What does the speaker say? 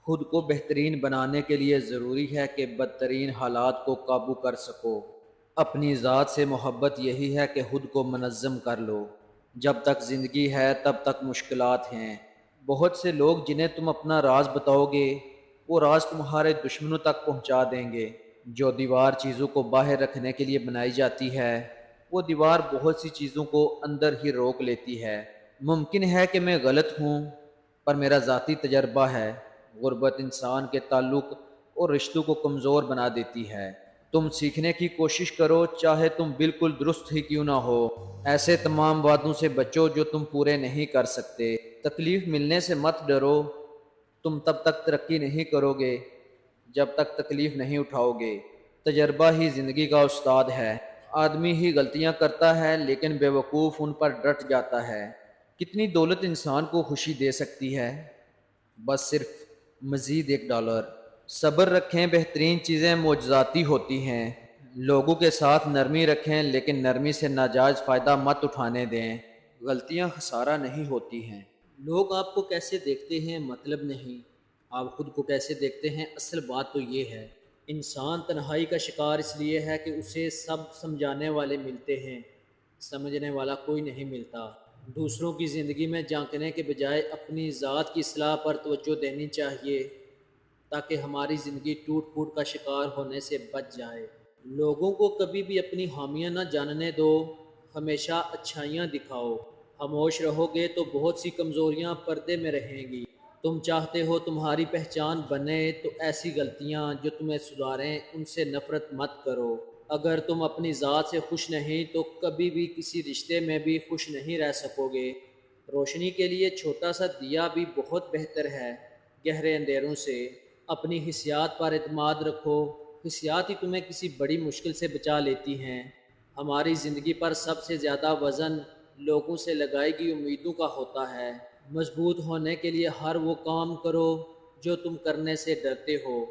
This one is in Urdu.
خود کو بہترین بنانے کے لیے ضروری ہے کہ بدترین حالات کو قابو کر سکو۔ اپنی ذات سے محبت یہی ہے کہ خود کو منظم کر لو۔ جب تک زندگی ہے تب تک مشکلات ہیں۔ بہت سے لوگ جنہیں تم اپنا راز بتاؤ گے وہ راز تمہارے دشمنوں تک پہنچا دیں گے۔ جو دیوار چیزوں کو باہر رکھنے کے لیے بنائی جاتی ہے وہ دیوار بہت سی چیزوں کو اندر ہی روک لیتی ہے۔ ممکن ہے کہ میں غلط ہوں پر میرا ذاتی تجربہ ہے، غربت انسان کے تعلق اور رشتوں کو کمزور بنا دیتی ہے۔ تم سیکھنے کی کوشش کرو چاہے تم بالکل درست ہی کیوں نہ ہو۔ ایسے تمام وعدوں سے بچو جو تم پورے نہیں کر سکتے۔ تکلیف ملنے سے مت ڈرو، تم تب تک ترقی نہیں کرو گے جب تک تکلیف نہیں اٹھاؤ گے۔ تجربہ ہی زندگی کا استاد ہے۔ آدمی ہی غلطیاں کرتا ہے لیکن بیوقوف ان پر ڈٹ جاتا ہے۔ کتنی دولت انسان کو خوشی دے سکتی ہے؟ بس صرف مزید $1۔ صبر رکھیں، بہترین چیزیں معجزاتی ہوتی ہیں۔ لوگوں کے ساتھ نرمی رکھیں لیکن نرمی سے ناجائز فائدہ مت اٹھانے دیں۔ غلطیاں خسارہ نہیں ہوتی ہیں۔ لوگ آپ کو کیسے دیکھتے ہیں مطلب نہیں، آپ خود کو کیسے دیکھتے ہیں اصل بات تو یہ ہے۔ انسان تنہائی کا شکار اس لیے ہے کہ اسے سب سمجھانے والے ملتے ہیں، سمجھنے والا کوئی نہیں ملتا۔ دوسروں کی زندگی میں جھانکنے کے بجائے اپنی ذات کی اصلاح پر توجہ دینی چاہیے تاکہ ہماری زندگی ٹوٹ پھوٹ کا شکار ہونے سے بچ جائے۔ لوگوں کو کبھی بھی اپنی خامیاں نہ جاننے دو، ہمیشہ اچھائیاں دکھاؤ۔ خاموش رہو گے تو بہت سی کمزوریاں پردے میں رہیں گی۔ تم چاہتے ہو تمہاری پہچان بنے تو ایسی غلطیاں جو تمہیں سدھاریں ان سے نفرت مت کرو۔ اگر تم اپنی ذات سے خوش نہیں تو کبھی بھی کسی رشتے میں بھی خوش نہیں رہ سکو گے۔ روشنی کے لیے چھوٹا سا دیا بھی بہت بہتر ہے گہرے اندھیروں سے۔ اپنی حسیات پر اعتماد رکھو، حسیات ہی تمہیں کسی بڑی مشکل سے بچا لیتی ہیں۔ ہماری زندگی پر سب سے زیادہ وزن لوگوں سے لگائی گئی امیدوں کا ہوتا ہے۔ مضبوط ہونے کے لیے ہر وہ کام کرو جو تم کرنے سے ڈرتے ہو۔